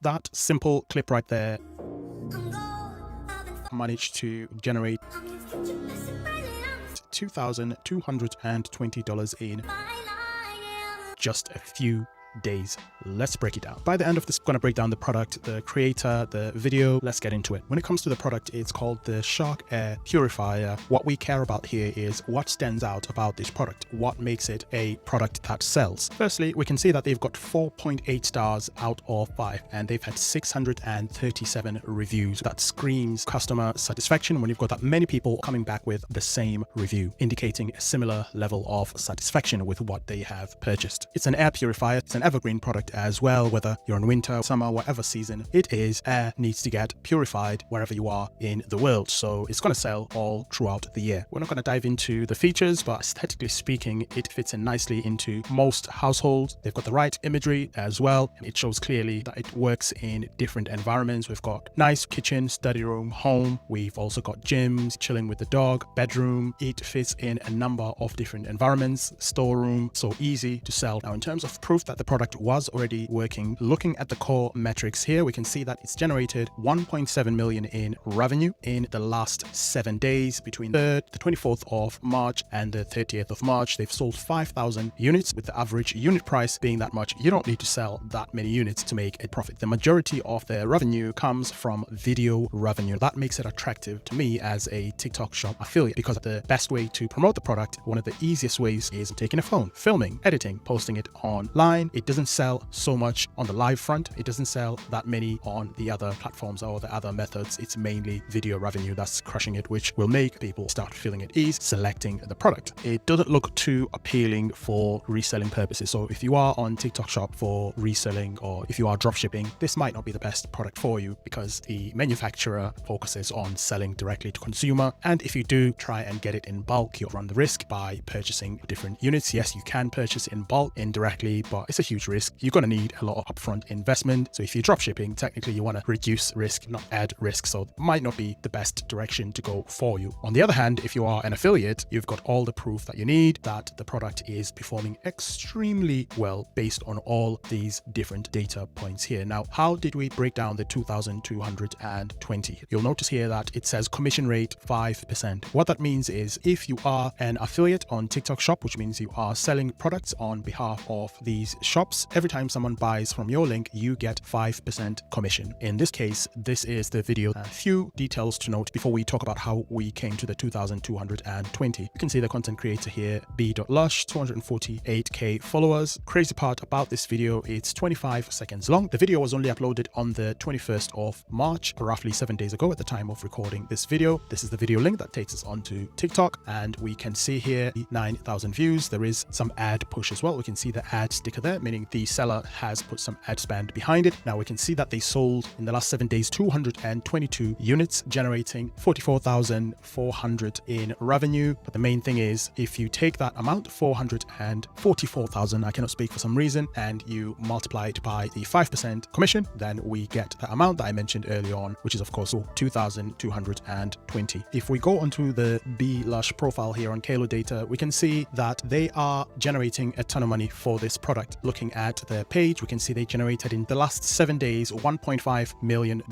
That simple clip right there managed to generate $2,220 in just a few days. Let's break it down. By the end of this, I'm going to break down the product, the creator, the video. Let's get into it. When it comes to the product, it's called the Shark Air Purifier. What we care about here is what stands out about this product, what makes it a product that sells. Firstly, we can see that they've got 4.8 stars out of 5, and they've had 637 reviews. That screams customer satisfaction when you've got that many people coming back with the same review, indicating a similar level of satisfaction with what they have purchased. It's an air purifier. It's an evergreen product as well, whether you're in winter, summer, whatever season it is, air needs to get purified wherever you are in the world. So it's going to sell all throughout the year. We're not going to dive into the features, but aesthetically speaking, it fits in nicely into most households. They've got the right imagery as well. It shows clearly that it works in different environments. We've got nice kitchen, study room, home. We've also got gyms, chilling with the dog, bedroom. It fits in a number of different environments, storeroom, so easy to sell. Now, in terms of proof that the product was already working, looking at the core metrics here, we can see that it's generated 1.7 million in revenue in the last 7 days between the 24th of March and the 30th of March. They've sold 5,000 units, with the average unit price being that much. You don't need to sell that many units to make a profit. The majority of their revenue comes from video revenue. That makes it attractive to me as a TikTok shop affiliate, because the best way to promote the product, one of the easiest ways, is taking a phone, filming, editing, posting it online. It doesn't sell so much on the live front. It doesn't sell that many on the other platforms or the other methods. It's mainly video revenue that's crushing it, which will make people start feeling at ease selecting the product. It doesn't look too appealing for reselling purposes. So if you are on TikTok shop for reselling, or if you are dropshipping, this might not be the best product for you, because the manufacturer focuses on selling directly to consumer. And if you do try and get it in bulk, you'll run the risk by purchasing different units. Yes, you can purchase in bulk indirectly, but it's a huge risk. You're going to need a lot of upfront investment. So if you're dropshipping, technically you want to reduce risk, not add risk. So it might not be the best direction to go for you. On the other hand, if you are an affiliate, you've got all the proof that you need that the product is performing extremely well based on all these different data points here. Now, how did we break down the 2,220? You'll notice here that it says commission rate 5%. What that means is, if you are an affiliate on TikTok shop, which means you are selling products on behalf of these shops, every time someone buys from your link, you get 5% commission. In this case, this is the video. A few details to note before we talk about how we came to the 2,220. You can see the content creator here, B.Lush, 248k followers. Crazy part about this video, it's 25 seconds long. The video was only uploaded on the 21st of March, roughly 7 days ago at the time of recording this video. This is the video link that takes us onto TikTok, and we can see here 9,000 views. There is some ad push as well. We can see the ad sticker there, meaning the seller has put some ad spend behind it. Now we can see that they sold in the last 7 days 222 units, generating 44,400 in revenue. But the main thing is, if you take that amount, 444,000, I cannot speak for some reason, and you multiply it by the 5% commission, then we get the amount that I mentioned earlier on, which is of course 2,220. If we go onto the B.Lush profile here on Kalo Data, we can see that they are generating a ton of money for this product. Looking at their page, we can see they generated in the last 7 days $1.5 million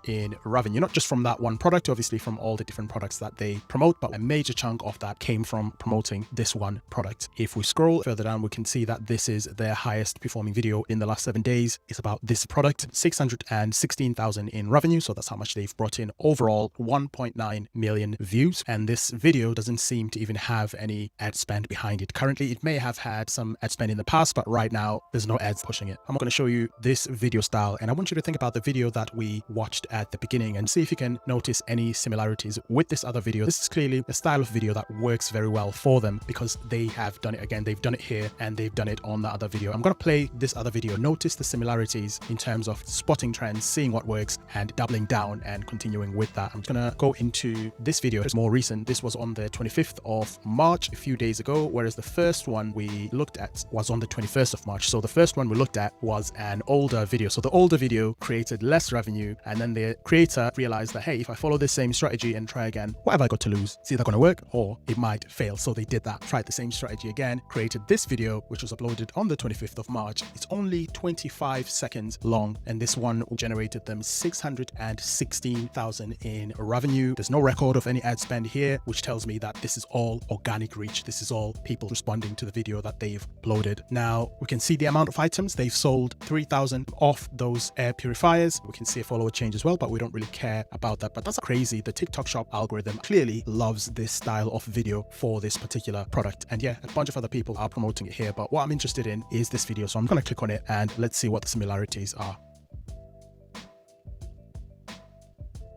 in revenue, not just from that one product, obviously from all the different products that they promote, but a major chunk of that came from promoting this one product. If we scroll further down, we can see that this is their highest performing video in the last 7 days. It's about this product, 616,000 in revenue. So that's how much they've brought in overall, 1.9 million views. And this video doesn't seem to even have any ad spend behind it. Currently, it may have had some ad spend in the past, but right now there's no ads pushing it. I'm going to show you this video style, and I want you to think about the video that we watched at the beginning and see if you can notice any similarities with this other video. This is clearly a style of video that works very well for them, because they have done it again. They've done it here and they've done it on the other video. I'm going to play this other video. Notice the similarities in terms of spotting trends, seeing what works, and doubling down and continuing with that. I'm going to go into this video. It's more recent. This was on the 25th of March, a few days ago, whereas the first one we looked at was on the 21st of March. March. So the first one we looked at was an older video. So the older video created less revenue, and then the creator realized that, hey, if I follow this same strategy and try again, what have I got to lose? It's either going to work or it might fail. So they did that, tried the same strategy again, created this video, which was uploaded on the 25th of March. It's only 25 seconds long, and this one generated them $616,000 in revenue. There's no record of any ad spend here, which tells me that this is all organic reach. This is all people responding to the video that they've uploaded. Now we can see the amount of items. They've sold 3,000 of those air purifiers. We can see a follower change as well, but we don't really care about that. But that's crazy. The TikTok Shop algorithm clearly loves this style of video for this particular product. And yeah, a bunch of other people are promoting it here, but what I'm interested in is this video. So I'm going to click on it and let's see what the similarities are.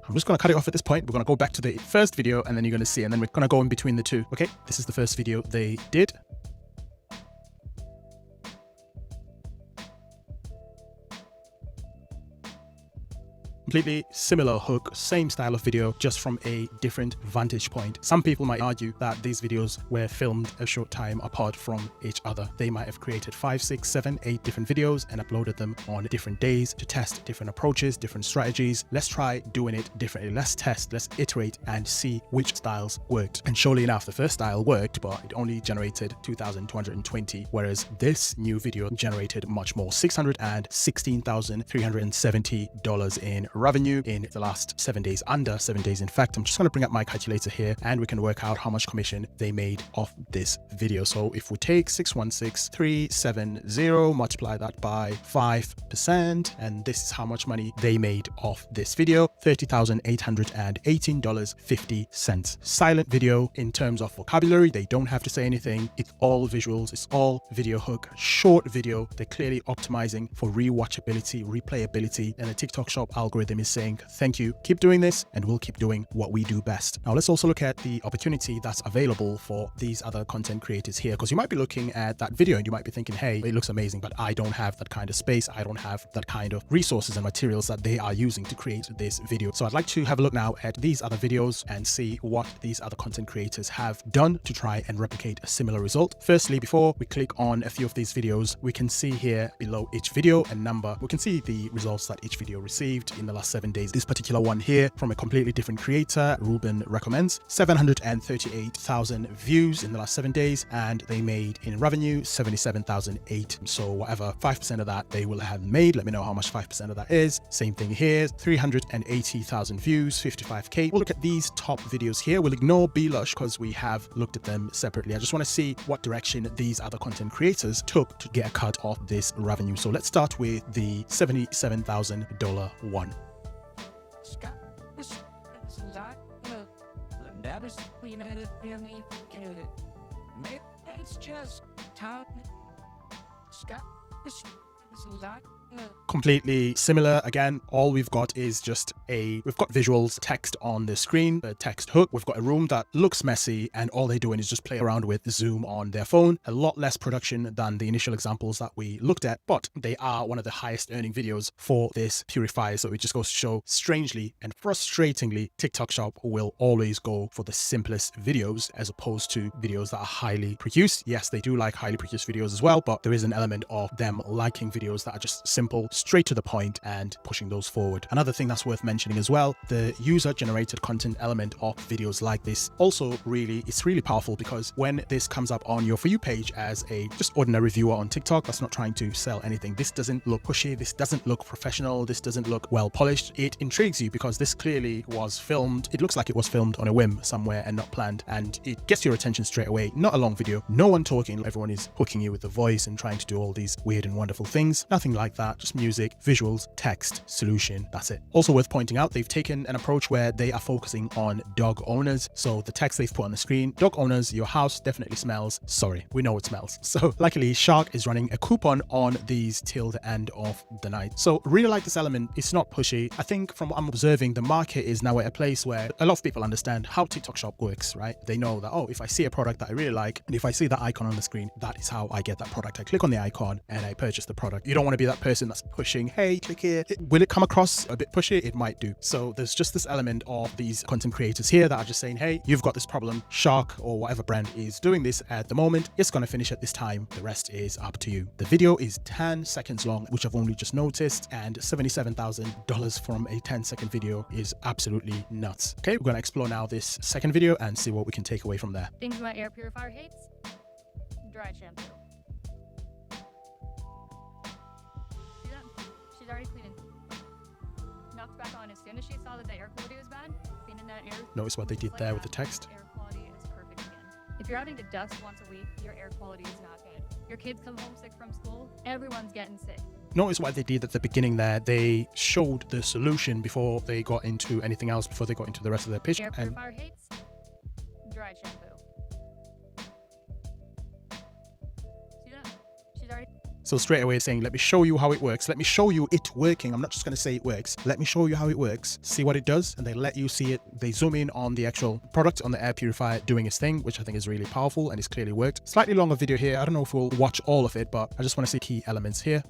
I'm just going to cut it off at this point. We're going to go back to the first video and then you're going to see, and then we're going to go in between the two. Okay, this is the first video they did. Completely similar hook, same style of video, just from a different vantage point. Some people might argue that these videos were filmed a short time apart from each other. They might have created 5, 6, 7, 8 different videos and uploaded them on different days to test different approaches, different strategies. Let's try doing it differently. Let's test, let's iterate and see which styles worked. And surely enough, the first style worked, but it only generated 2,220, whereas this new video generated much more, $616,370 in revenue in the last 7 days, under 7 days. In fact, I'm just going to bring up my calculator here and we can work out how much commission they made off this video. So if we take 616,370, multiply that by 5%, and this is how much money they made off this video, $30,818.50. Silent video in terms of vocabulary. They don't have to say anything. It's all visuals. It's all video hook, short video. They're clearly optimizing for rewatchability, replayability, and the TikTok Shop algorithm is saying, thank you, keep doing this and we'll keep doing what we do best. Now let's also look at the opportunity that's available for these other content creators here, because you might be looking at that video and you might be thinking, hey, it looks amazing, but I don't have that kind of space. I don't have that kind of resources and materials that they are using to create this video. So I'd like to have a look now at these other videos and see what these other content creators have done to try and replicate a similar result. Firstly, before we click on a few of these videos, we can see here below each video a number. We can see the results that each video received in the last 7 days. This particular one here from a completely different creator, Ruben Recommends, 738,000 views in the last 7 days, and they made in revenue 77,008. So whatever 5% of that they will have made, let me know how much 5% of that is. Same thing here, 380,000 views, 55k. We'll look at these top videos here. We'll ignore Blush because we have looked at them separately. I just want to see what direction these other content creators took to get a cut of this revenue. So let's start with the $77,000 one. Completely similar. Again, all we've got is just we've got visuals, text on the screen, a text hook. We've got a room that looks messy and all they're doing is just play around with Zoom on their phone. A lot less production than the initial examples that we looked at, but they are one of the highest earning videos for this purifier. So it just goes to show, strangely and frustratingly, TikTok Shop will always go for the simplest videos as opposed to videos that are highly produced. Yes, they do like highly produced videos as well, but there is an element of them liking videos that are just simple, straight to the point, and pushing those forward. Another thing that's worth mentioning as well, the user generated content element of videos like this also it's really powerful, because when this comes up on your For You page as a just ordinary viewer on TikTok that's not trying to sell anything, this doesn't look pushy, this doesn't look professional, this doesn't look well polished. It intrigues you because this clearly was filmed. It looks like it was filmed on a whim somewhere and not planned, and it gets your attention straight away. Not a long video, no one talking, everyone is hooking you with the voice and trying to do all these weird and wonderful things. Nothing like that, just music, visuals, text, solution, that's it. Also worth pointing out, they've taken an approach where they are focusing on dog owners. So the text they've put on the screen, dog owners, your house definitely smells. Sorry, we know it smells. So luckily Shark is running a coupon on these till the end of the night. So really like this element. It's not pushy. I think from what I'm observing, the market is now at a place where a lot of people understand how TikTok Shop works, right? They know that, oh, if I see a product that I really like, and if I see that icon on the screen, that is how I get that product. I click on the icon and I purchase the product. product. You don't want to be that person that's pushing, hey, click here. Will it come across a bit pushy? It might do. So there's just this element of these content creators here that are just saying, hey, you've got this problem. Shark or whatever brand is doing this at the moment. It's going to finish at this time. The rest is up to you. The video is 10 seconds long, which I've only just noticed, and $77,000 from a 10-second video is absolutely nuts. Okay, we're going to explore now this second video and see what we can take away from there. Things my air purifier hates: dry shampoo. See that? She's already cleaning. Knocked back on as soon as she saw that the air quality was bad. Cleaning that air. Notice what they did there with the text. Air quality is perfect again. If you're having to dust once a week, your air quality is not good. Your kids come home sick from school, everyone's getting sick. Notice what they did at the beginning there. They showed the solution before they got into anything else, before they got into the rest of their pitch. Air purifier hates: dry shampoo. See that? She's already. So straight away saying, let me show you how it works. Let me show you it working. I'm not just going to say it works. Let me show you how it works. See what it does. And they let you see it. They zoom in on the actual product, on the air purifier doing its thing, which I think is really powerful and it's clearly worked. Slightly longer video here. I don't know if we'll watch all of it, but I just want to see key elements here.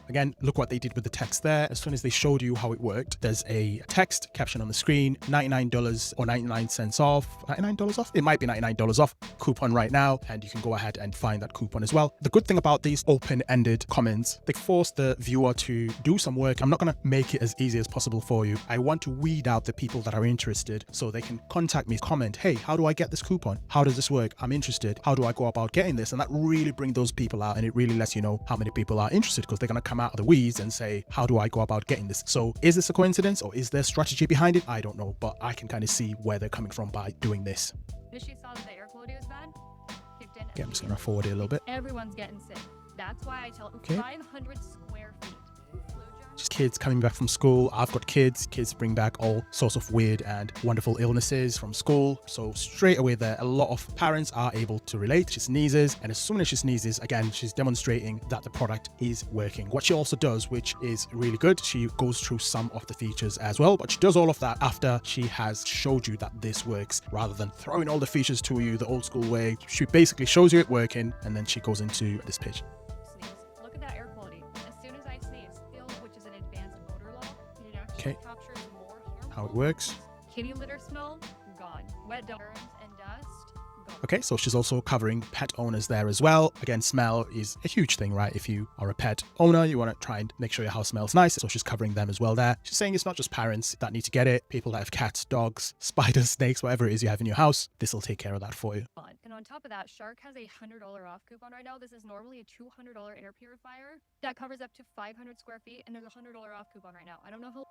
Again, look what they did with the text there. As soon as they showed you how it worked, there's a text caption on the screen, $99 or 99 cents off. $99 off? It might be $99 off. Coupon right now, and you can go ahead and find that coupon as well. The good thing about these open-ended comments, they force the viewer to do some work. I'm not going to make it as easy as possible for you. I want to weed out the people that are interested so they can contact me, comment, hey, how do I get this coupon? How does this work? I'm interested. How do I go about getting this? And that really brings those people out, and it really lets you know how many people are interested, because they're going to come out of the weeds and say, how do I go about getting this? So is this a coincidence or is there strategy behind it? I don't know, but I can kind of see where they're coming from by doing this. She saw that the air quality was bad, kicked in. Okay, I'm just going to forward it a little bit. Everyone's getting sick. That's why I tell 500 square feet. Just kids coming back from school. I've got kids. Kids bring back all sorts of weird and wonderful illnesses from school. So straight away there, a lot of parents are able to relate. She sneezes, and as soon as she sneezes, again, she's demonstrating that the product is working. What she also does, which is really good, she goes through some of the features as well, but she does all of that after she has showed you that this works, rather than throwing all the features to you the old school way. She basically shows you it working, and then she goes into this pitch. Look at that air quality. As soon as I sneeze, which is an advanced odor law, it actually captures more how it works. Kitty litter smell, gone. Wet germs and dust, gone. Okay, so she's also covering pet owners there as well. Again, smell is a huge thing, right? If you are a pet owner, you want to try and make sure your house smells nice. So she's covering them as well there. She's saying it's not just parents that need to get it. People that have cats, dogs, spiders, snakes, whatever it is you have in your house, this will take care of that for you. And on top of that, Shark has a $100 off coupon right now. This is normally a $200 air purifier that covers up to 500 square feet, and there's a $100 off coupon right now. I don't know how.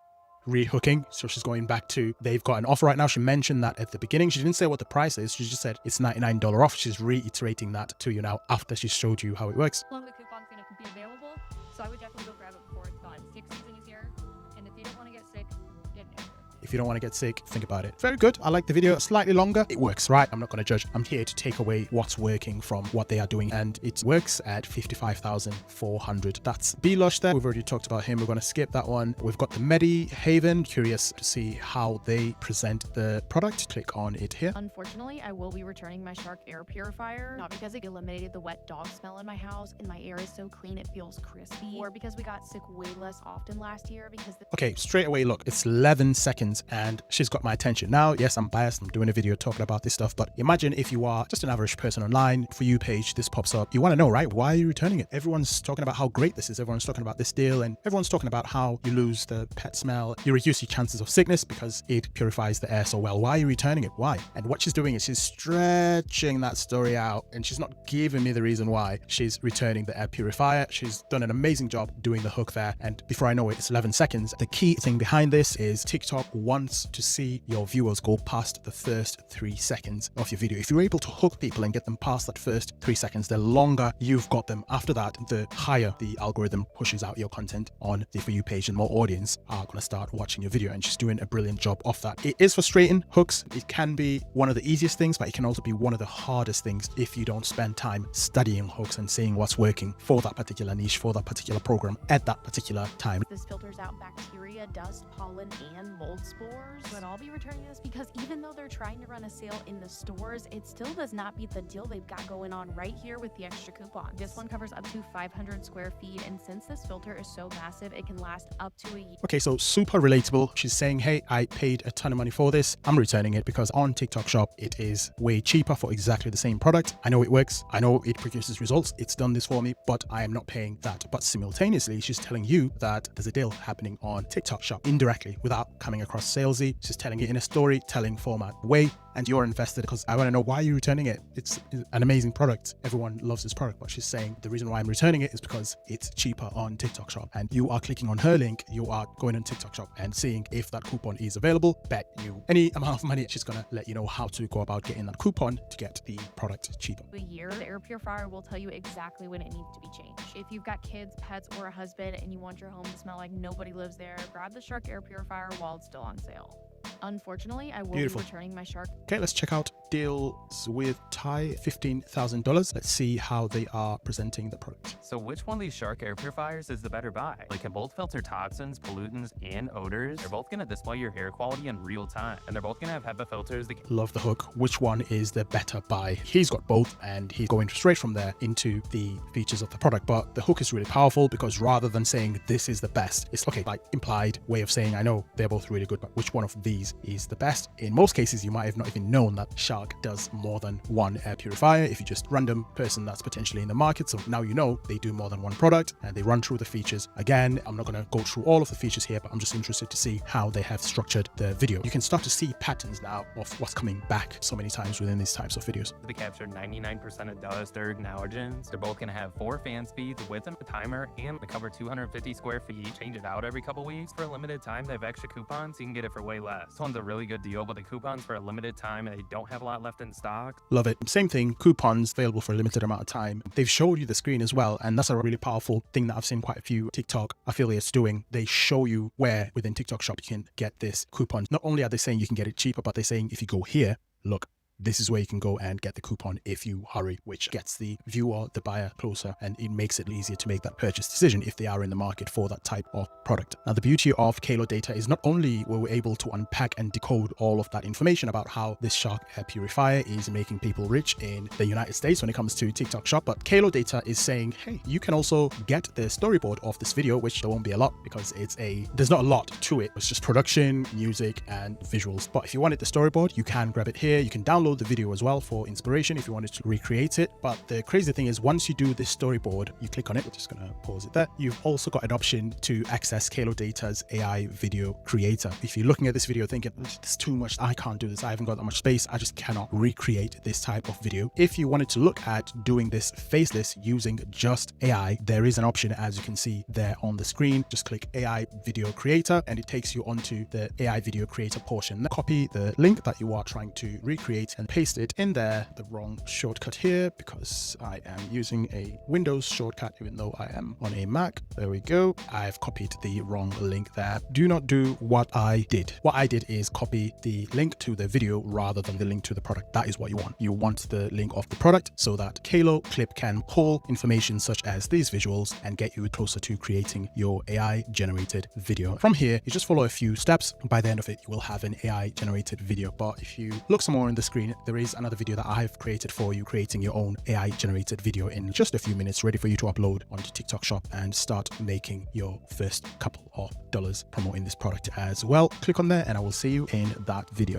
Rehooking. So she's going back to, they've got an offer right now. She mentioned that at the beginning. She didn't say what the price is. She just said it's $99 off. She's reiterating that to you now after she showed you how it works. How long the coupon's going to be available, so I would definitely go grab it before it's gone. Tick season is here, and if you don't want to get sick, get an air. If you don't want to get sick, think about it. Very good. I like the video. Slightly longer. It works, right? I'm not going to judge. I'm here to take away what's working from what they are doing. And it works at 55,400. That's Blush there. We've already talked about him. We're going to skip that one. We've got the Medihaven. Curious to see how they present the product. Click on it here. Unfortunately, I will be returning my Shark air purifier. Not because it eliminated the wet dog smell in my house and my air is so clean it feels crispy, or because we got sick way less often last year because okay, straight away, look, it's 11 seconds and she's got my attention. Now, yes, I'm biased. I'm doing a video talking about this stuff, but imagine if you are just an average person online, For You page, this pops up. You want to know, right? Why are you returning it? Everyone's talking about how great this is. Everyone's talking about this deal, and everyone's talking about how you lose the pet smell. You reduce your chances of sickness because it purifies the air so well. Why are you returning it? Why? And what she's doing is she's stretching that story out, and she's not giving me the reason why she's returning the air purifier. She's done an amazing job doing the hook there. And before I know it, it's 11 seconds. The key thing behind this is TikTok wants to see your viewers go past the first 3 seconds of your video. If you're able to hook people and get them past that first 3 seconds, the longer you've got them after that, the higher the algorithm pushes out your content on the For You page, and more audience are going to start watching your video. And she's doing a brilliant job of that. It is frustrating, hooks. It can be one of the easiest things, but it can also be one of the hardest things if you don't spend time studying hooks and seeing what's working for that particular niche, for that particular program at that particular time. this filters out bacteria, dust, pollen, and mold explores. But I'll be returning this because even though they're trying to run a sale in the stores, it still does not beat the deal they've got going on right here with the extra coupons. This one covers up to 500 square feet, and since this filter is so massive, it can last up to a year. Okay, so super relatable. She's saying, hey, I paid a ton of money for this. I'm returning it because on TikTok Shop, it is way cheaper for exactly the same product. I know it works. I know it produces results. It's done this for me, but I am not paying that. But simultaneously, she's telling you that there's a deal happening on TikTok Shop indirectly without coming across salesy. She's telling it in a storytelling format way, and you're invested because I want to know why you're returning it. It's an amazing product. Everyone loves this product, but she's saying the reason why I'm returning it is because it's cheaper on TikTok Shop. And you are clicking on her link, you are going on TikTok Shop and seeing if that coupon is available. Bet you any amount of money, she's gonna let you know how to go about getting that coupon to get the product cheaper. A year, the air purifier will tell you exactly when it needs to be changed. If you've got kids, pets, or a husband and you want your home to smell like nobody lives there, grab the Shark air purifier while it's still on sale. Unfortunately, I will Beautiful. be returning my Shark. Okay, let's check out deals with Ty, $15,000. Let's see how they are presenting the product. So which one of these Shark air purifiers is the better buy? They can both filter toxins, pollutants, and odors. They're both going to display your air quality in real time, and they're both going to have HEPA filters that can Love the hook. Which one is the better buy? He's got both and he's going straight from there into the features of the product. But the hook is really powerful because rather than saying this is the best, it's okay, like implied way of saying, I know they're both really good, but which one of these is the best? In most cases, you might have not even known that Shark does more than one air purifier if you're just random person that's potentially in the market. So now you know they do more than one product and they run through the features. Again, I'm not going to go through all of the features here, but I'm just interested to see how they have structured the video. You can start to see patterns now of what's coming back so many times within these types of videos. they capture 99% of dust, dirt, and allergens. They're both going to have 4 fan speeds with a timer, and they cover 250 square feet. Change it out every couple weeks. For a limited time, they have extra coupons. You can get it for way less. This one's a really good deal, but the coupons for a limited time, and they don't have a lot left in stock. Love it. Same thing, coupons available for a limited amount of time. They've showed you the screen as well, and that's a really powerful thing that I've seen quite a few TikTok affiliates doing. They show you where within TikTok Shop you can get this coupon. Not only are they saying you can get it cheaper, but they're saying if you go here, look, this is where you can go and get the coupon if you hurry, which gets the viewer, the buyer closer, and it makes it easier to make that purchase decision if they are in the market for that type of product. Now, the beauty of Kalo data is not only were we able to unpack and decode all of that information about how this Shark air purifier is making people rich in the United States when it comes to TikTok Shop, but Kalo data is saying, hey, you can also get the storyboard of this video, which there won't be a lot because there's not a lot to it. It's just production, music, and visuals. But if you wanted the storyboard, you can grab it here. You can download the video as well for inspiration if you wanted to recreate it. But the crazy thing is, once you do this storyboard, you click on it. We're just gonna pause it there. You've also got an option to access Kalo Data's AI video creator. If you're looking at this video thinking, it's too much, I can't do this, I haven't got that much space, I just cannot recreate this type of video. If you wanted to look at doing this faceless using just AI, there is an option, as you can see there on the screen. Just click AI video creator and it takes you onto the AI video creator portion. Copy the link that you are trying to recreate and paste it in there. The wrong shortcut here because I am using a Windows shortcut even though I am on a Mac. There we go. I've copied the wrong link there. Do not do what I did. What I did is copy the link to the video rather than the link to the product. That is what you want. You want the link of the product so that Kalo Clip can pull information such as these visuals and get you closer to creating your AI generated video. From here, you just follow a few steps. By the end of it, you will have an AI generated video. But if you look some more on the screen, there is another video that I've created for you, creating your own AI generated video in just a few minutes, ready for you to upload onto TikTok Shop and start making your first couple of dollars promoting this product as well. Click on there and I will see you in that video.